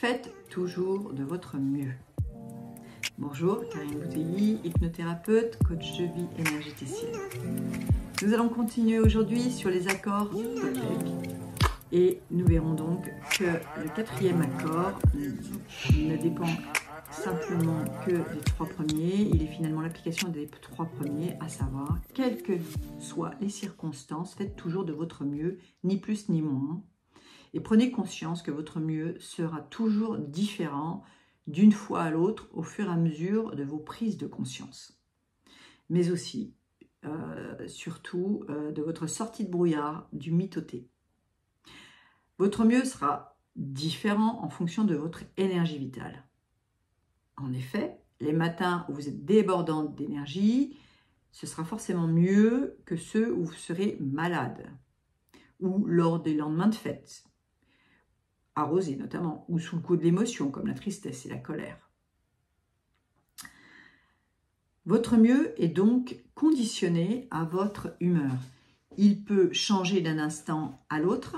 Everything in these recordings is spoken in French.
Faites toujours de votre mieux. Bonjour, Karine Bouteilly, hypnothérapeute, coach de vie énergéticienne. Nous allons continuer aujourd'hui sur les accords Toltec. Et nous verrons donc que le quatrième accord ne dépend simplement que des trois premiers. Il est finalement l'application des trois premiers, à savoir, quelles que soient les circonstances, faites toujours de votre mieux, ni plus ni moins. Et prenez conscience que votre mieux sera toujours différent d'une fois à l'autre au fur et à mesure de vos prises de conscience. Mais aussi, surtout, de votre sortie de brouillard, du mitoté. Votre mieux sera différent en fonction de votre énergie vitale. En effet, les matins où vous êtes débordante d'énergie, ce sera forcément mieux que ceux où vous serez malade, ou lors des lendemains de fête, arrosé notamment, ou sous le coup de l'émotion, comme la tristesse et la colère. Votre mieux est donc conditionné à votre humeur. Il peut changer d'un instant à l'autre,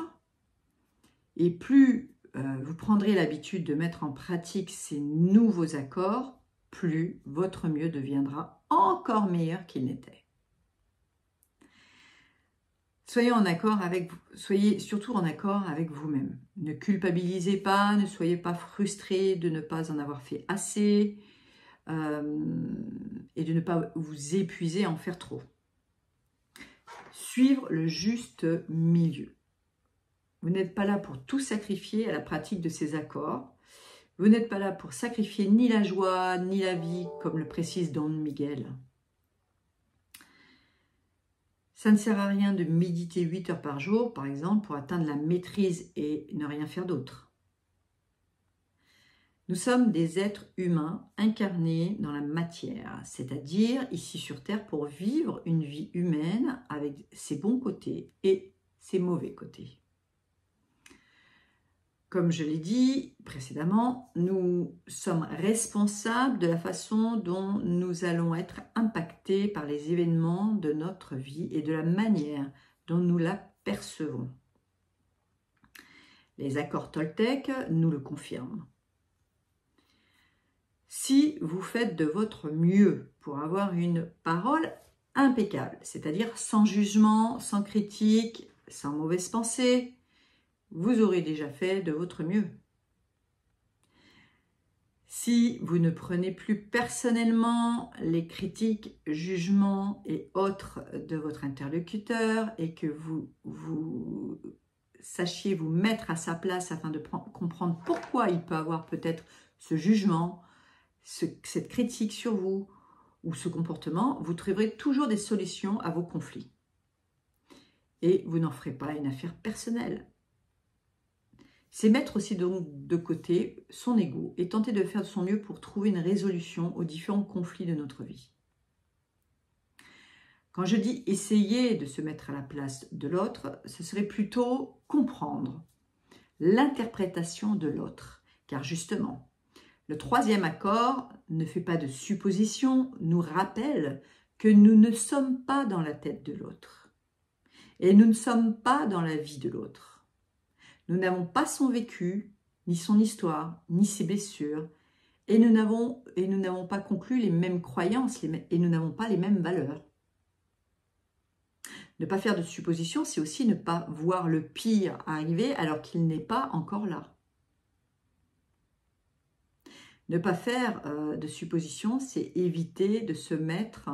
et plus vous prendrez l'habitude de mettre en pratique ces nouveaux accords, plus votre mieux deviendra encore meilleur qu'il n'était. Soyez surtout en accord avec vous-même. Ne culpabilisez pas, ne soyez pas frustré de ne pas en avoir fait assez et de ne pas vous épuiser à en faire trop. Suivre le juste milieu. Vous n'êtes pas là pour tout sacrifier à la pratique de ces accords. Vous n'êtes pas là pour sacrifier ni la joie, ni la vie, comme le précise Don Miguel. Ça ne sert à rien de méditer 8 heures par jour, par exemple, pour atteindre la maîtrise et ne rien faire d'autre. Nous sommes des êtres humains incarnés dans la matière, c'est-à-dire ici sur Terre pour vivre une vie humaine avec ses bons côtés et ses mauvais côtés. Comme je l'ai dit précédemment, nous sommes responsables de la façon dont nous allons être impactés par les événements de notre vie et de la manière dont nous la percevons. Les accords Toltec nous le confirment. Si vous faites de votre mieux pour avoir une parole impeccable, c'est-à-dire sans jugement, sans critique, sans mauvaise pensée, vous aurez déjà fait de votre mieux. Si vous ne prenez plus personnellement les critiques, jugements et autres de votre interlocuteur et que vous sachiez vous mettre à sa place afin de comprendre pourquoi il peut avoir peut-être ce jugement, cette critique sur vous ou ce comportement, vous trouverez toujours des solutions à vos conflits. Et vous n'en ferez pas une affaire personnelle. C'est mettre aussi donc de côté son ego et tenter de faire de son mieux pour trouver une résolution aux différents conflits de notre vie. Quand je dis essayer de se mettre à la place de l'autre, ce serait plutôt comprendre l'interprétation de l'autre. Car justement, le troisième accord ne fait pas de supposition, nous rappelle que nous ne sommes pas dans la tête de l'autre. Et nous ne sommes pas dans la vie de l'autre. Nous n'avons pas son vécu, ni son histoire, ni ses blessures, et nous n'avons pas conclu les mêmes croyances et nous n'avons pas les mêmes valeurs. Ne pas faire de suppositions, c'est aussi ne pas voir le pire arriver alors qu'il n'est pas encore là. Ne pas faire de suppositions, c'est éviter de se mettre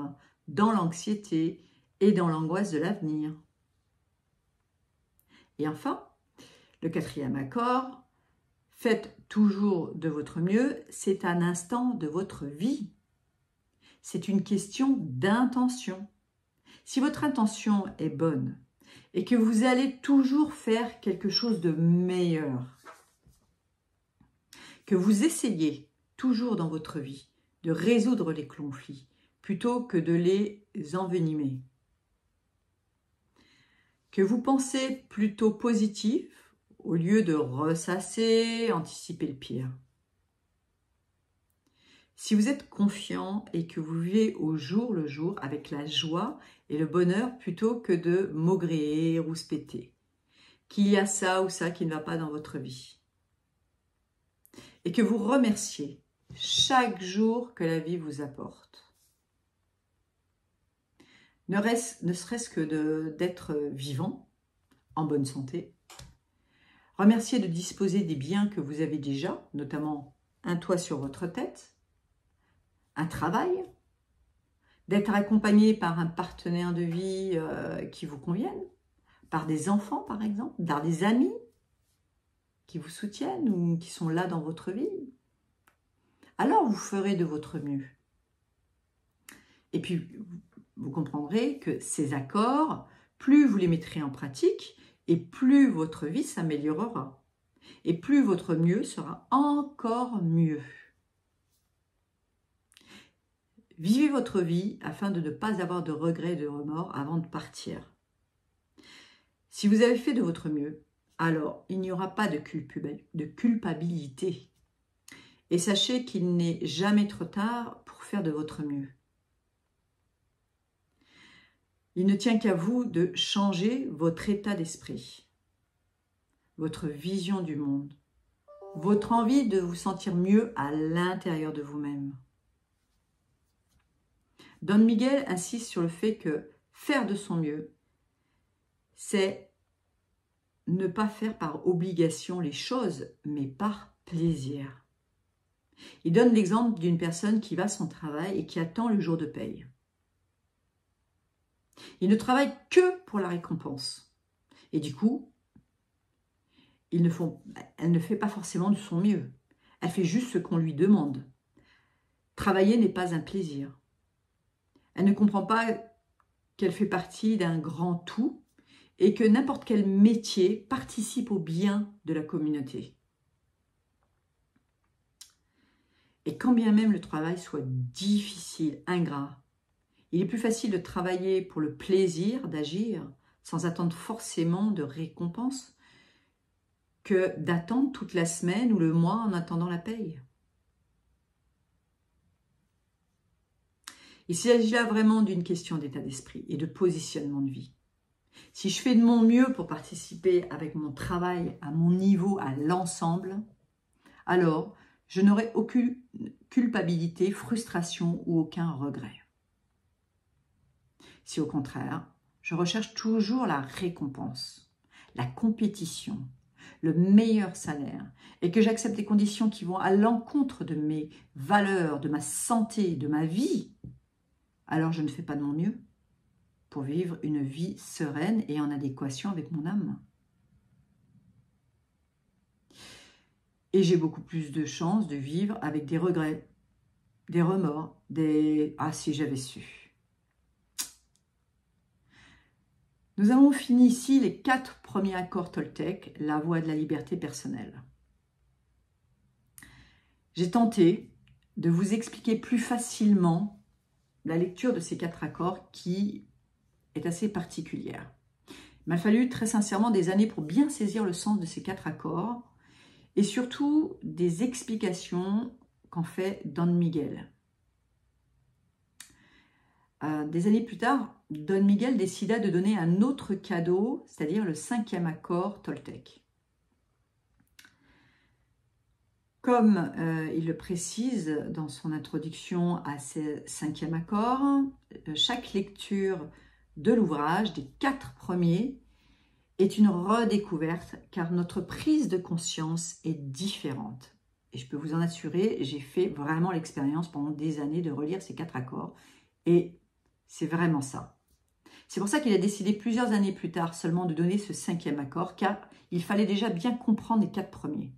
dans l'anxiété et dans l'angoisse de l'avenir. Et enfin, le quatrième accord, faites toujours de votre mieux, c'est un instant de votre vie. C'est une question d'intention. Si votre intention est bonne et que vous allez toujours faire quelque chose de meilleur, que vous essayez toujours dans votre vie de résoudre les conflits plutôt que de les envenimer, que vous pensez plutôt positif, au lieu de ressasser, anticiper le pire. Si vous êtes confiant et que vous vivez au jour le jour avec la joie et le bonheur plutôt que de maugréer, rouspéter, qu'il y a ça ou ça qui ne va pas dans votre vie. et que vous remerciez chaque jour que la vie vous apporte. Ne serait-ce que d'être vivant, en bonne santé. Remerciez de disposer des biens que vous avez déjà, notamment un toit sur votre tête, un travail, d'être accompagné par un partenaire de vie qui vous convienne, par des enfants par exemple, par des amis qui vous soutiennent ou qui sont là dans votre vie. Alors vous ferez de votre mieux. Et puis vous comprendrez que ces accords, plus vous les mettrez en pratique, et plus votre vie s'améliorera. Et plus votre mieux sera encore mieux. Vivez votre vie afin de ne pas avoir de regrets et de remords avant de partir. Si vous avez fait de votre mieux, alors il n'y aura pas de culpabilité. Et sachez qu'il n'est jamais trop tard pour faire de votre mieux. Il ne tient qu'à vous de changer votre état d'esprit, votre vision du monde, votre envie de vous sentir mieux à l'intérieur de vous-même. Don Miguel insiste sur le fait que faire de son mieux, c'est ne pas faire par obligation les choses, mais par plaisir. Il donne l'exemple d'une personne qui va à son travail et qui attend le jour de paye. Il ne travaille que pour la récompense. Et du coup, elle ne fait pas forcément de son mieux. Elle fait juste ce qu'on lui demande. Travailler n'est pas un plaisir. Elle ne comprend pas qu'elle fait partie d'un grand tout et que n'importe quel métier participe au bien de la communauté. Et quand bien même le travail soit difficile, ingrat, il est plus facile de travailler pour le plaisir d'agir sans attendre forcément de récompense que d'attendre toute la semaine ou le mois en attendant la paye. Il s'agit là vraiment d'une question d'état d'esprit et de positionnement de vie. Si je fais de mon mieux pour participer avec mon travail à mon niveau, à l'ensemble, alors je n'aurai aucune culpabilité, frustration ou aucun regret. Si au contraire, je recherche toujours la récompense, la compétition, le meilleur salaire et que j'accepte des conditions qui vont à l'encontre de mes valeurs, de ma santé, de ma vie, alors je ne fais pas de mon mieux pour vivre une vie sereine et en adéquation avec mon âme. Et j'ai beaucoup plus de chances de vivre avec des regrets, des remords, des « ah si j'avais su ». Nous avons fini ici les 4 premiers accords Toltec, la voie de la liberté personnelle. J'ai tenté de vous expliquer plus facilement la lecture de ces 4 accords qui est assez particulière. Il m'a fallu très sincèrement des années pour bien saisir le sens de ces 4 accords et surtout des explications qu'en fait Don Miguel. Des années plus tard, Don Miguel décida de donner un autre cadeau, c'est-à-dire le 5e accord Toltec. Comme il le précise dans son introduction à ce 5e accord, chaque lecture de l'ouvrage, des 4 premiers, est une redécouverte car notre prise de conscience est différente. Et je peux vous en assurer, j'ai fait vraiment l'expérience pendant des années de relire ces 4 accords et c'est vraiment ça. C'est pour ça qu'il a décidé plusieurs années plus tard seulement de donner ce 5e accord car il fallait déjà bien comprendre les 4 premiers.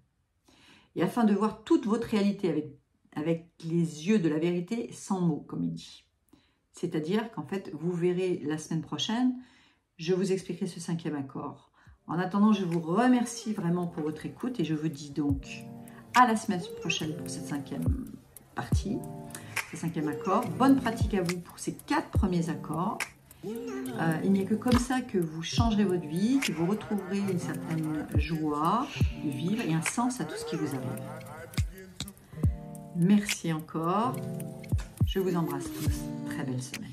Et afin de voir toute votre réalité avec les yeux de la vérité sans mots, comme il dit. C'est-à-dire qu'en fait, vous verrez la semaine prochaine, je vous expliquerai ce 5e accord. En attendant, je vous remercie vraiment pour votre écoute et je vous dis donc à la semaine prochaine pour cette 5e partie, ce 5e accord. Bonne pratique à vous pour ces 4 premiers accords. Il n'y a que comme ça que vous changerez votre vie, que vous retrouverez une certaine joie de vivre et un sens à tout ce qui vous arrive. Merci encore. Je vous embrasse tous. Très belle semaine.